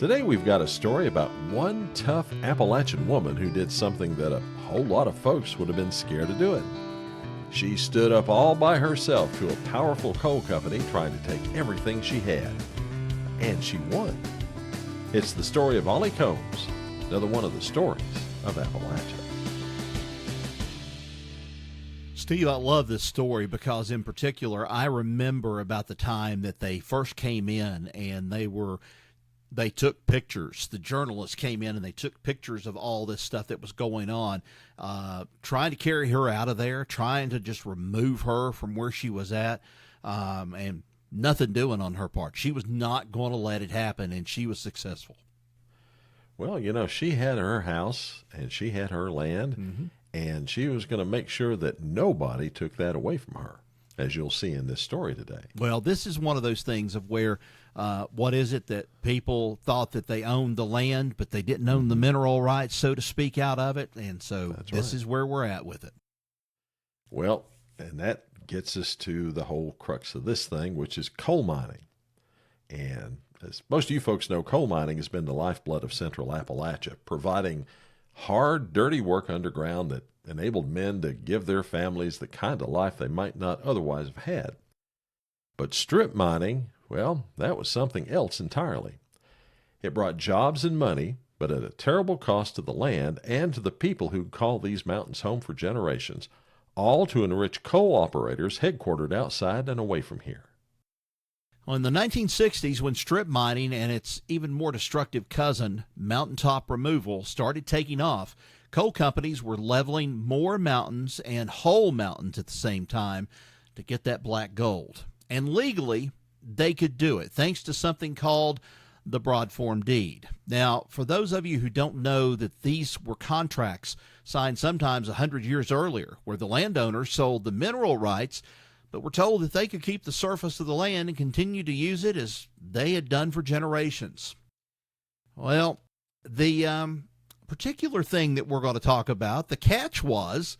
Today we've got a story about one tough Appalachian woman who did something that a whole lot of folks would have been scared of doing. She stood up all by herself to a powerful coal company trying to take everything she had. And she won. It's the story of Ollie Combs, another one of the stories of Appalachia. Steve, I love this story because in particular, I remember about the time that they first came in and they took pictures. The journalists came in and they took pictures of all this stuff that was going on, trying to carry her out of there, trying to just remove her from where she was at, and nothing doing on her part. She was not going to let it happen, and she was successful. Well, you know, she had her house and she had her land, and she was going to make sure that nobody took that away from her, as you'll see in this story today. Well, this is one of those things of where, what is it that people thought that they owned the land, but they didn't own the mineral rights, so to speak, out of it. And so this is where we're at with it. Well, and that gets us to the whole crux of this thing, which is coal mining. And as most of you folks know, coal mining has been the lifeblood of central Appalachia, providing hard, dirty work underground that enabled men to give their families the kind of life they might not otherwise have had. But strip mining, well, that was something else entirely. It brought jobs and money, but at a terrible cost to the land and to the people who called these mountains home for generations, all to enrich coal operators headquartered outside and away from here. Well, in the 1960s, when strip mining and its even more destructive cousin, mountaintop removal, started taking off, coal companies were leveling more mountains and whole mountains at the same time to get that black gold. And legally, they could do it, thanks to something called the broad form deed. Now, for those of you who don't know that these were contracts signed sometimes 100 years earlier, where the landowners sold the mineral rights, but were told that they could keep the surface of the land and continue to use it as they had done for generations. Well, the particular thing that we're going to talk about, the catch was,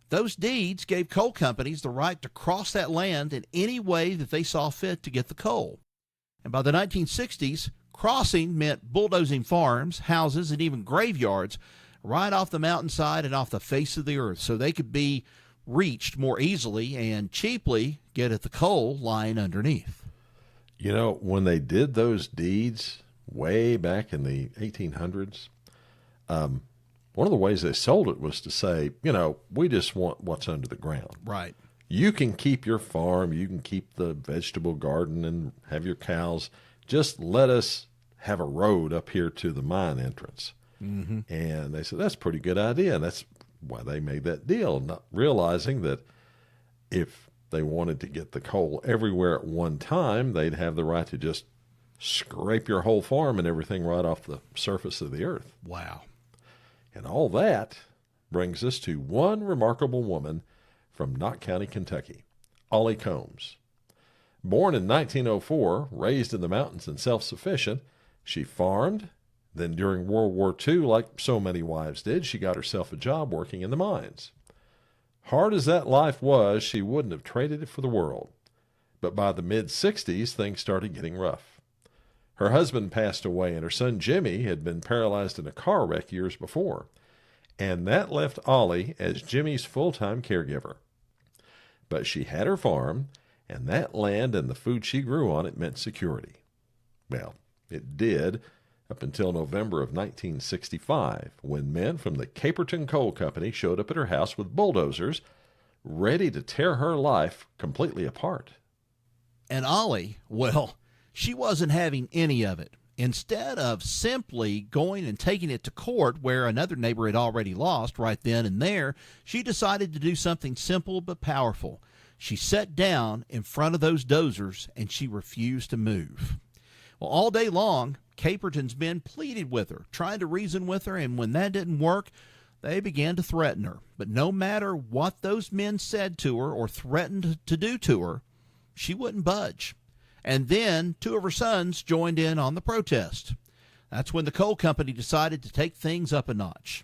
those deeds gave coal companies the right to cross that land in any way that they saw fit to get the coal. And by the 1960s, crossing meant bulldozing farms, houses, and even graveyards right off the mountainside and off the face of the earth so they could be reached more easily and cheaply get at the coal lying underneath. You know, when they did those deeds way back in the 1800s, one of the ways they sold it was to say, you know, we just want what's under the ground. Right. You can keep your farm, you can keep the vegetable garden and have your cows. Just let us have a road up here to the mine entrance. And they said, that's a pretty good idea. And that's why they made that deal, not realizing that if they wanted to get the coal everywhere at one time, they'd have the right to just scrape your whole farm and everything right off the surface of the earth. Wow. And all that brings us to one remarkable woman from Knott County, Kentucky, Ollie Combs. Born in 1904, raised in the mountains and self-sufficient, she farmed. Then during World War II, like so many wives did, she got herself a job working in the mines. Hard as that life was, she wouldn't have traded it for the world. But by the mid-60s, things started getting rough. Her husband passed away, and her son Jimmy had been paralyzed in a car wreck years before. And that left Ollie as Jimmy's full-time caregiver. But she had her farm, and that land and the food she grew on it meant security. Well, it did, up until November of 1965, when men from the Caperton Coal Company showed up at her house with bulldozers, ready to tear her life completely apart. And Ollie, well, she wasn't having any of it. Instead of simply going and taking it to court where another neighbor had already lost right then and there, she decided to do something simple but powerful. She sat down in front of those dozers and she refused to move. Well, all day long, Caperton's men pleaded with her, trying to reason with her, and when that didn't work, they began to threaten her. But no matter what those men said to her or threatened to do to her, she wouldn't budge. And then two of her sons joined in on the protest. That's when the coal company decided to take things up a notch.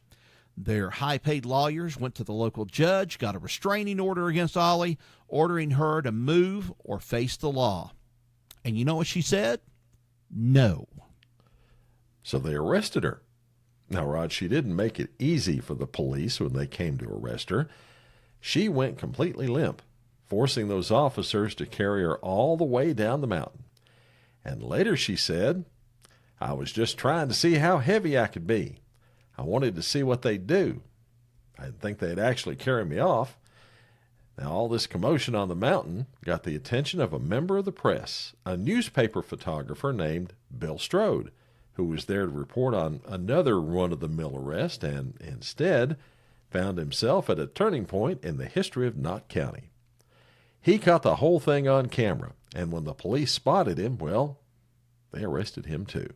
Their high-paid lawyers went to the local judge, got a restraining order against Ollie, ordering her to move or face the law. And you know what she said? No. So they arrested her. Now, Rod, she didn't make it easy for the police when they came to arrest her. She went completely limp, forcing those officers to carry her all the way down the mountain. And later she said, "I was just trying to see how heavy I could be. I wanted to see what they'd do. I didn't think they'd actually carry me off." Now, all this commotion on the mountain got the attention of a member of the press, a newspaper photographer named Bill Strode, who was there to report on another run-of-the-mill arrest and instead found himself at a turning point in the history of Knott County. He caught the whole thing on camera, and when the police spotted him, well, they arrested him too.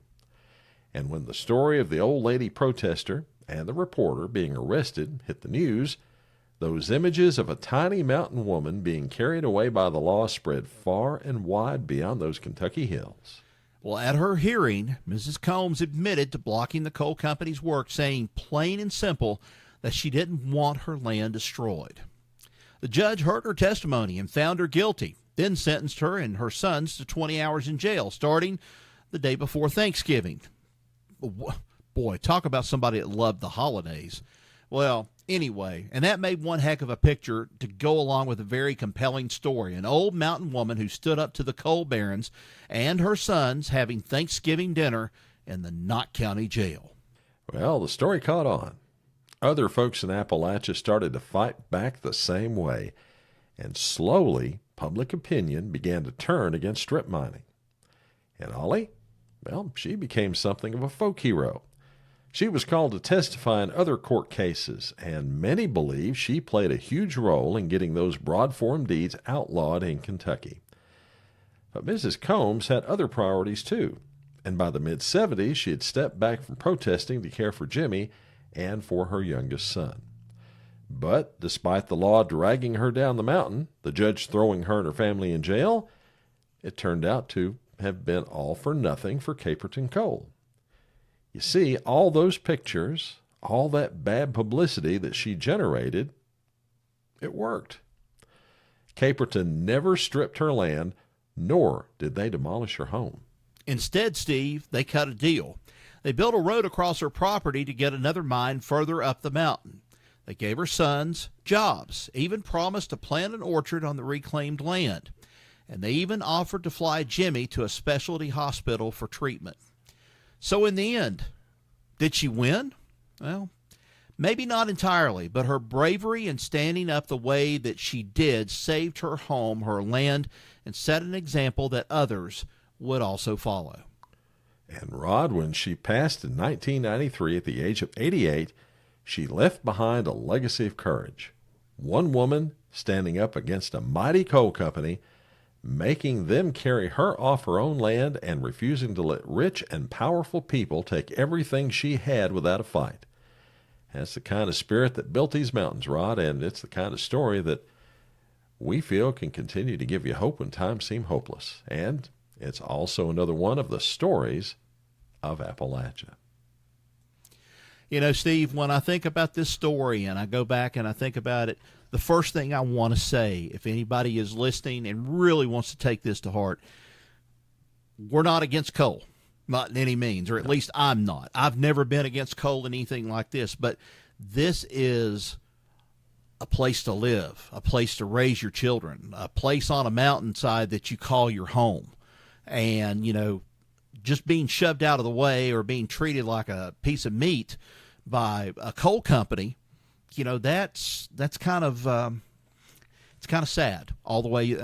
And when the story of the old lady protester and the reporter being arrested hit the news, those images of a tiny mountain woman being carried away by the law spread far and wide beyond those Kentucky hills. Well, at her hearing, Mrs. Combs admitted to blocking the coal company's work, saying plain and simple that she didn't want her land destroyed. The judge heard her testimony and found her guilty, then sentenced her and her sons to 20 hours in jail, starting the day before Thanksgiving. Boy, talk about somebody that loved the holidays. Well, anyway, and that made one heck of a picture to go along with a very compelling story. An old mountain woman who stood up to the coal barons and her sons having Thanksgiving dinner in the Knott County jail. Well, the story caught on. Other folks in Appalachia started to fight back the same way, and slowly public opinion began to turn against strip mining. And Ollie, well, she became something of a folk hero. She was called to testify in other court cases, and many believe she played a huge role in getting those broad-form deeds outlawed in Kentucky. But Mrs. Combs had other priorities too, and by the mid-'70s she had stepped back from protesting to care for Jimmy and for her youngest son. But despite the law dragging her down the mountain, the judge throwing her and her family in jail, it turned out to have been all for nothing for Caperton Coal. You see, all those pictures, all that bad publicity that she generated, it worked. Caperton never stripped her land, nor did they demolish her home. Instead, Steve, they cut a deal. They built a road across her property to get another mine further up the mountain. They gave her sons jobs, even promised to plant an orchard on the reclaimed land. And they even offered to fly Jimmy to a specialty hospital for treatment. So in the end, did she win? Well, maybe not entirely, but her bravery in standing up the way that she did saved her home, her land, and set an example that others would also follow. And Rod, when she passed in 1993 at the age of 88, she left behind a legacy of courage. One woman standing up against a mighty coal company, making them carry her off her own land and refusing to let rich and powerful people take everything she had without a fight. That's the kind of spirit that built these mountains, Rod, and it's the kind of story that we feel can continue to give you hope when times seem hopeless. And it's also another one of the stories of Appalachia. You know, Steve, when I think about this story and I go back and I think about it, the first thing I want to say, if anybody is listening and really wants to take this to heart, we're not against coal, not in any means, or at least I'm not. I've never been against coal in anything like this, but this is a place to live, a place to raise your children, a place on a mountainside that you call your home. And, you know, just being shoved out of the way or being treated like a piece of meat by a coal company, you know, that's kind of it's kind of sad all the way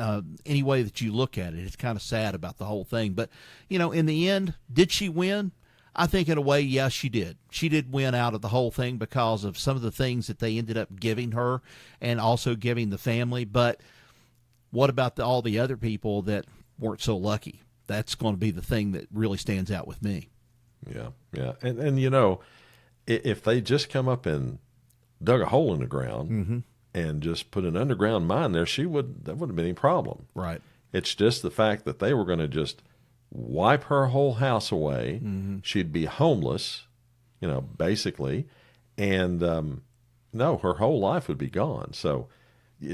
any way that you look at it. It's kind of sad about the whole thing. But, you know, in the end, did she win? I think in a way, yes, she did. She did win out of the whole thing because of some of the things that they ended up giving her and also giving the family. But what about all the other people that weren't so lucky? That's going to be the thing that really stands out with me. Yeah. And you know, if they just come up and dug a hole in the ground and just put an underground mine there, that wouldn't have been any problem. Right. It's just the fact that they were going to just wipe her whole house away. She'd be homeless, you know, basically. And no, her whole life would be gone. So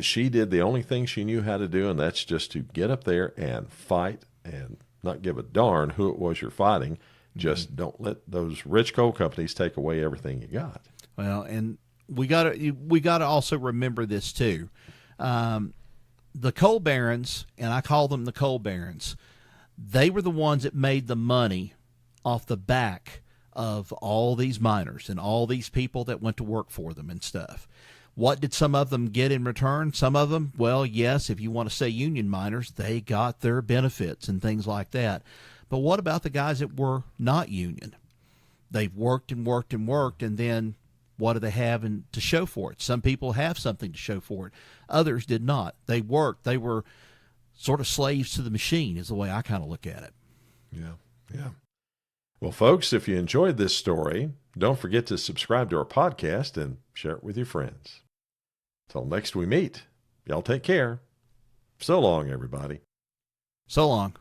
she did the only thing she knew how to do, and that's just to get up there and fight and not give a darn who it was you're fighting. Just don't let those rich coal companies take away everything you got. Well, and we got to also remember this too. The coal barons, and I call them the coal barons, they were the ones that made the money off the back of all these miners and all these people that went to work for them and stuff. What did some of them get in return? Some of them, well, yes, if you want to say union miners, they got their benefits and things like that. But what about the guys that were not union? They've worked and worked and worked, and then what do they have to show for it? Some people have something to show for it. Others did not. They worked. They were sort of slaves to the machine is the way I kind of look at it. Yeah. Well, folks, if you enjoyed this story, don't forget to subscribe to our podcast and share it with your friends. Till next we meet, y'all take care. So long, everybody. So long.